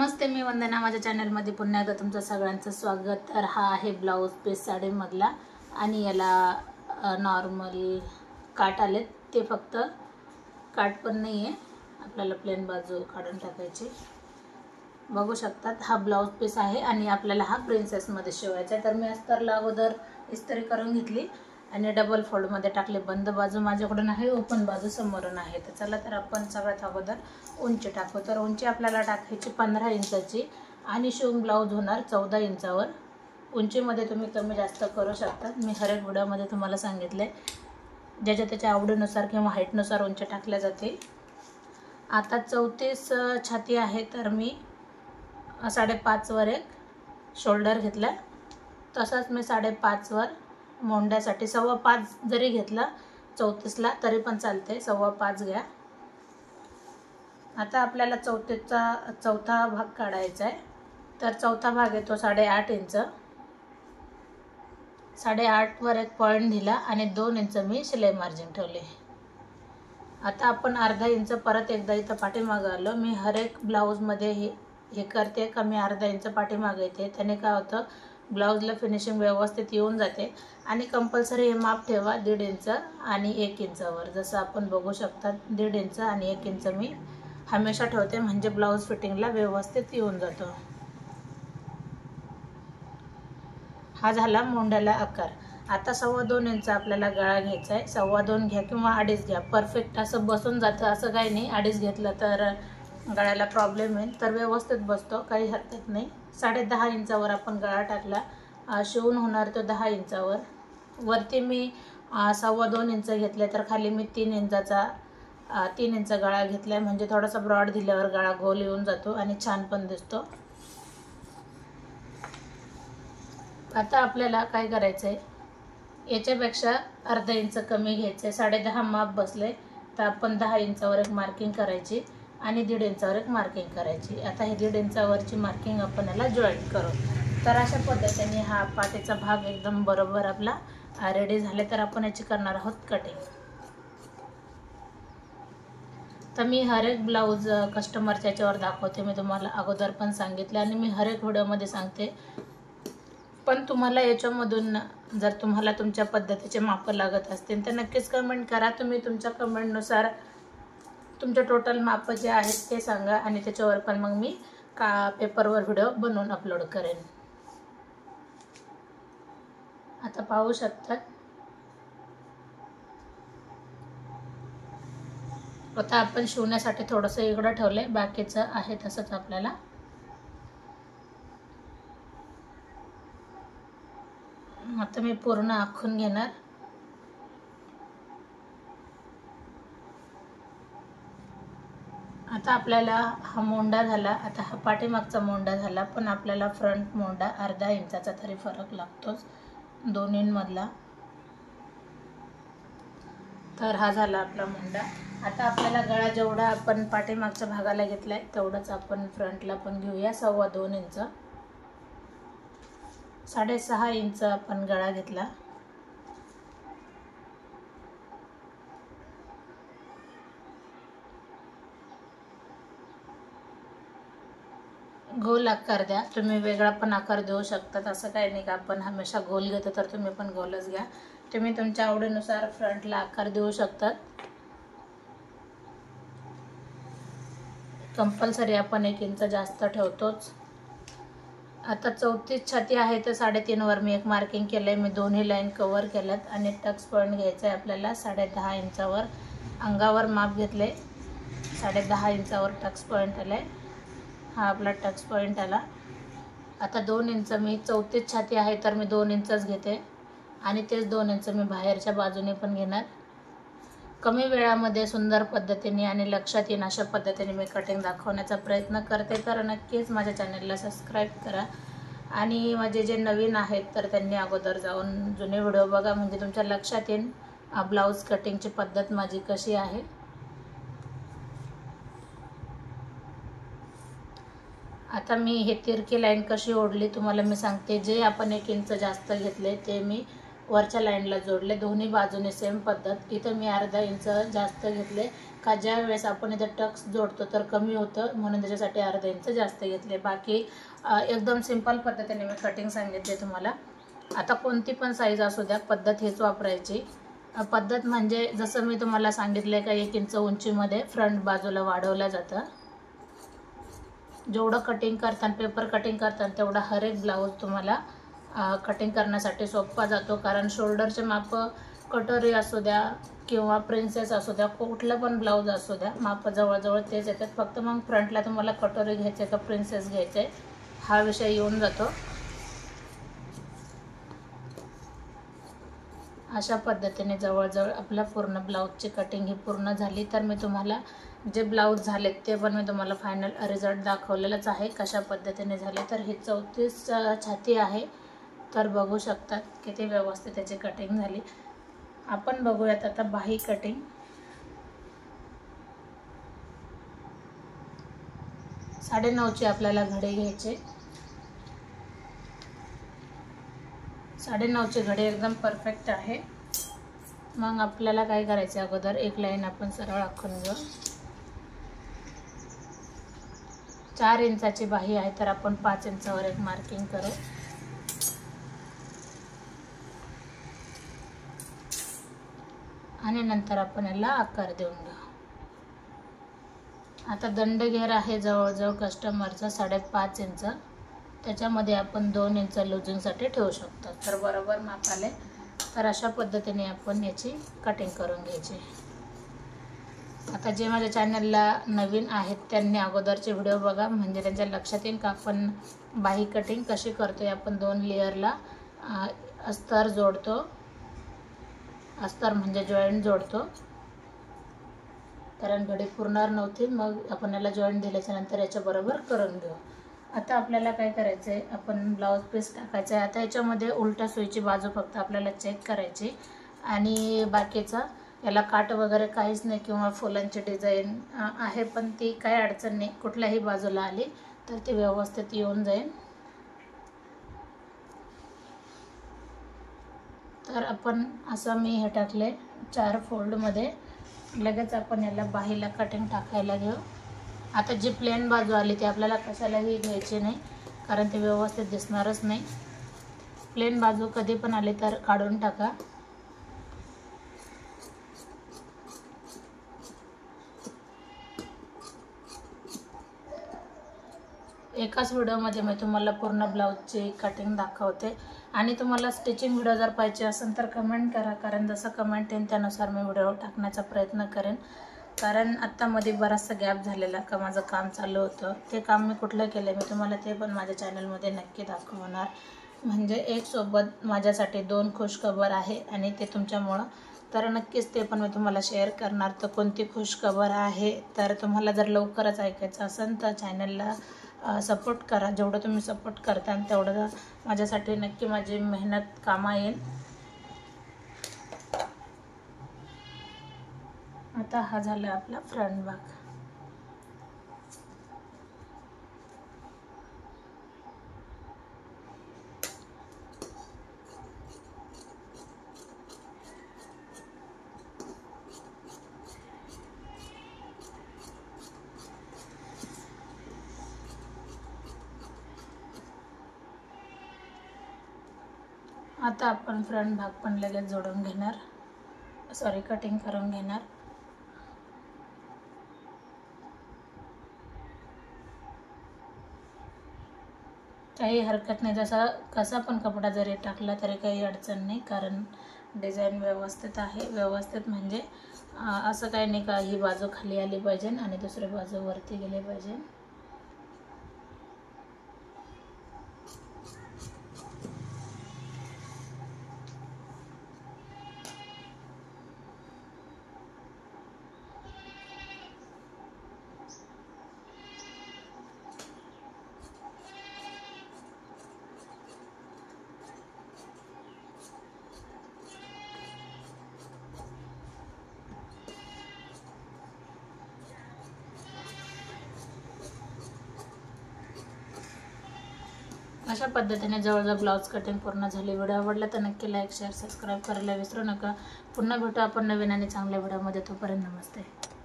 नमस्ते, मी वंदना. माझ्या चॅनलमध्ये पुन्हा एकदा तुमचं सगळ्यांचं स्वागत. तर हा आहे ब्लाऊज पीस साडीमधला आणि याला नॉर्मल काट आलेत. ते फक्त काट पण नाही आहे, आपल्याला प्लेन बाजू काढून टाकायची. बघू शकतात, हा ब्लाऊज पीस आहे आणि आपल्याला हा प्रिन्सेसमध्ये शिवायचा आहे. तर मी अस्तरला अगोदर इस्त्री करून घेतली आणि डबल फोल्डमध्ये टाकले. बंद बाजू माझ्याकडून आहे, ओपन बाजू समोरून आहे. तर चला, तर आपण सगळ्यात अगोदर उंची टाकू. तर उंची आपल्याला टाकायची 15 इंचाची आणि शिवून ब्लाऊज होणार 14 इंचावर. उंचीमध्ये तुम्ही कमी जास्त करू शकता. मी हर एक व्हिडिओमध्ये तुम्हाला सांगितले, ज्याच्या त्याच्या आवडीनुसार किंवा हाईटनुसार उंची टाकल्या जाते. आता 34 छाती आहे, तर मी 5.5 वर एक शोल्डर घेतला. तसाच मी 5.5 वर मोंड्यासाठी 5.25 जरी घेतला 34ला तरी पण चालते. 5.25 घ्या. आता आपल्याला 34चा चौथा भाग काढायचा आहे. तर चौथा भाग येतो 8.5 इंच. 8.5 वर एक पॉईंट दिला आणि 2 इंच मी शिलाई मार्जिन ठेवले. आता आपण अर्धा इंच परत एकदा इथं पाठीमागं आलो. मी हर एक ब्लाऊजमध्ये हे करते का मी अर्धा इंच पाठीमागे येते. त्याने काय होतं, ब्लाऊजला फिनिशिंग व्यवस्थित येऊन जाते. आणि कंपल्सरी हे माप ठेवा 1.5 इंच आणि 1 इंचावर. जसं आपण बघू शकता 1.5 इंच आणि 1 इंच मी हमेशा ठेवते, म्हणजे ब्लाऊज फिटिंगला व्यवस्थित येऊन जातो. हा झाला मोंड्याला आकार. आता 2.25 इंच आपल्याला गळा घ्यायचा आहे. 2.25 घ्या किंवा 2.5 घ्या. परफेक्ट असं बसून जातं असं काही नाही. 2.5 घेतलं तर गळ्याला प्रॉब्लेम येईल. तर व्यवस्थित बसतो, काही हरकत नाही. 10.5 इंचावर आपण गळा टाकला. शिवून होणार तो 10 इंचावर. वरती मी 2.25 इंच घेतले, तर खाली मी 3 इंच गळा घेतला आहे. म्हणजे थोडासा ब्रॉड दिल्यावर गळा गोल येऊन जातो आणि छान पण दिसतो. आता आपल्याला काय करायचं आहे, याच्यापेक्षा अर्धा इंच कमी घ्यायचं आहे. 10.5 माप बसले, तर आपण 10 इंचावर एक मार्किंग करायची आणि 1.5 इंचावर एक मार्किंग करायची. आता ही 1.5 इंचावरची मार्किंग आपण याला जॉईंट करू. तर अशा पद्धतीने हा पाठीचा भाग एकदम बरोबर आपला रेडी झाले. तर आपण याची करणार आहोत कटिंग. तर मी हर एक ब्लाऊज कस्टमरच्या याच्यावर दाखवते. मी तुम्हाला अगोदर पण सांगितले आणि मी हर एक व्हिडिओमध्ये सांगते. पण तुम्हाला याच्यामधून जर तुम्हाला तुमच्या पद्धतीचे माप लागत असतील तर नक्कीच कमेंट करा. तुम्ही तुमच्या कमेंटनुसार तुमचे टोटल माप जे आहेत ते सांगा आणि त्याच्यावर पण मग मी पेपरवर व्हिडिओ बनवून अपलोड करेन. आता पाहू शकता, आता आपण शिवण्यासाठी थोडंसं इकडं ठेवलंय, बाकीचं आहे तसंच आपल्याला. आता मी पूर्ण आखून घेणार. आता आपल्याला हा मोंडा झाला. आता हा पाठीमागचा मोंडा झाला, पण आपल्याला फ्रंट मोंडा अर्धा इंचाचा तरी फरक लागतोच दोन्हींमधला. तर हा झाला आपला मोंडा. आता आपल्याला गळा जेवढा आपण पाठीमागच्या भागाला घेतलाय तेवढंच आपण फ्रंटला पण घेऊया. 2.25 इंच. 6.5 इंच आपण गळा घेतला. गोल आकार द्या. तुम्ही वेगळा पण आकार देऊ शकतात, असं काही नाही का आपण हमेशा गोल घेतो. तर तुम्ही पण गोलच घ्या. तुम्ही तुमच्या आवडीनुसार फ्रंटला आकार देऊ शकतात. कंपल्सरी आपण 1 इंच जास्त ठेवतोच. आता 34 छाती आहे, तर 3.5 वर मी एक मार्किंग केलंय. मी दोन्ही लाईन कव्हर केल्यात आणि टक्स पॉईंट घ्यायचा आहे आपल्याला 10.5 इंचावर. अंगावर माप घेतले, 10.5 इंचावर टक्स पॉईंट आलाय. हा आपला टक्स पॉईंट आला. आता 2 इंच मी 34 छाती आहे, तर मी 2 इंचच घेते आणि तेच 2 इंच मी बाहेरच्या बाजूने पण घेणार. कमी वेळामध्ये सुंदर पद्धतीने आणि लक्षात येईन अशा पद्धतीने मी कटिंग दाखवण्याचा प्रयत्न करते. तर नक्कीच माझ्या चॅनलला सबस्क्राईब करा आणि माझे जे नवीन आहेत तर त्यांनी अगोदर जाऊन जुने व्हिडिओ बघा, म्हणजे तुमच्या लक्षात येईल ब्लाऊज कटिंगची पद्धत माझी कशी आहे. आता मी हे तिरकी लाईन कशी ओढली तुम्हाला मी सांगते. जे आपण 1 इंच जास्त घेतले ते मी वरच्या लाईनला जोडले, दोन्ही बाजूने सेम पद्धत. इथं मी अर्धा इंच जास्त घेतले, का ज्या वेळेस आपण इथं टक्स जोडतो तर कमी होतं, म्हणून त्याच्यासाठी अर्धा इंच जास्त घेतले. बाकी एकदम सिंपल पद्धतीने मी कटिंग सांगितले तुम्हाला. आता कोणती पण साईज असू द्या, पद्धत हेच वापरायची. पद्धत म्हणजे जसं मी तुम्हाला सांगितलं का 1 इंच उंचीमध्ये फ्रंट बाजूला वाढवलं जातं. जेवढं कटिंग करताना, पेपर कटिंग करताना, तेवढा हर एक ब्लाऊज तुम्हाला कटिंग करण्यासाठी सोपा जातो. कारण शोल्डरचे माप कटोरी असू द्या किंवा प्रिन्सेस असू द्या, कुठलं पण ब्लाऊज असू द्या, माप जवळजवळ तेच येतात. फक्त मग फ्रंटला तुम्हाला कटोरी घ्यायचे का प्रिन्सेस घ्यायचे हा विषय येऊन जातो. अशा पद्धतीने जवळजवळ आपल्या पूर्ण ब्लाऊजची कटिंग ही पूर्ण झाली. तर मी तुम्हाला जे ब्लाऊज झालेत ते पण मी तुम्हाला फायनल रिझल्ट दाखवलेलाच आहे कशा पद्धतीने झाले. तर ही 34 छाती आहे. तर बघू शकतात किती व्यवस्थित त्याची कटिंग झाली. आपण बघूयात आता बाही कटिंग. साडेनऊची आपल्याला घडी घ्यायचे. 9.5ची घडी एकदम परफेक्ट आहे. मग आपल्याला काय करायचं, अगोदर एक लाईन आपण सरळ आखून घेऊ. 4 इंचाची बाही आहे, तर आपण 5 इंचावर एक मार्किंग करू. आणि नंतर आपण याला आकार देऊन घेऊ. आता दंडघेर आहे जवळजवळ कस्टमरचा 5.5 इंच. त्याच्यामध्ये आपण 2 इंच लुजिंगसाठी ठेवू शकतो. तर बरोबर माप आले. तर अशा पद्धतीने आपण याची कटिंग करून घ्यायची. आता जे माझ्या चॅनलला नवीन आहेत त्यांनी अगोदरचे व्हिडिओ बघा, म्हणजे त्यांच्या लक्षात येईल का आपण बाही कटिंग कशी करतोय. आपण 2 लेअरला अस्तर जोडतो. अस्तर म्हणजे जॉईंट जोडतो, कारण घडी पुरणार नव्हती. मग आपण याला जॉईंट दिल्याच्या नंतर याच्याबरोबर करून घेऊ. आता आपल्याला काय करायचं आहे, आपण ब्लाऊज पीस टाकायचं आहे. आता याच्यामध्ये उलट्या सुईची बाजू फक्त आपल्याला चेक करायची आणि बाकीचा याला काट वगैरे काहीच नाही, किंवा फुलांची डिझाईन आहे पण ती काही अडचण नाही. कुठल्याही बाजूला आली तर ती व्यवस्थित येऊन जाईल. तर आपण असं मी हे टाकले 4 फोल्डमध्ये. लगेच आपण याला बाहीला कटिंग टाकायला घेऊ. आता जी प्लेन बाजू आली ती आपल्याला कशालाही घ्यायची नाही, कारण ती व्यवस्थित दिसणारच नाही. प्लेन बाजू कधी पण आली तर काढून टाका. एकाच व्हिडिओमध्ये मी तुम्हाला पूर्ण ब्लाऊजची कटिंग दाखवते. आणि तुम्हाला स्टिचिंग व्हिडिओ जर पाहिजे असेल तर कमेंट करा, कारण जसं कमेंट येईल त्यानुसार मी व्हिडिओ टाकण्याचा प्रयत्न करेन. कारण आत्तामध्ये बराचसा गॅप झालेला का माझं काम चालू होतं. ते काम मी कुठलं केलं मी तुम्हाला ते पण माझ्या चॅनलमध्ये नक्की दाखवणार. म्हणजे एक सोबत माझ्यासाठी 2 खुशखबर आहे आणि ते तुमच्यामुळं. तर नक्कीच ते पण मी तुम्हाला शेअर करणार. तर कोणती खुशखबर आहे, तर तुम्हाला जर लवकरच ऐकायचं असेल तर चॅनलला सपोर्ट करा. जेवढं तुम्ही सपोर्ट करता तेवढं माझ्यासाठी नक्की माझी मेहनत कामा येईल. आता हा झाला आपला फ्रंट भाग. आता आपण फ्रंट भाग पण लगेच जोडून घेणार, कटिंग करून घेणार. काही हरकत नाही, कसा पण कपडा जरी टाकला तरी काही अडचण नाही, कारण डिझाईन व्यवस्थित आहे. व्यवस्थित म्हणजे असं काही नाही का ही बाजू खाली आली पाहिजे आणि दुसरी बाजू वरती गेली पाहिजे. अशा पद्धतीने जवळजवळ ब्लाऊज कटिंग पूर्ण झाली. व्हिडिओ आवडला तर नक्की लाईक शेअर सबस्क्राईब करायला विसरू नका. पुन्हा भेटू आपण नवीन आणि चांगल्या व्हिडिओमध्ये. तोपर्यंत नमस्ते.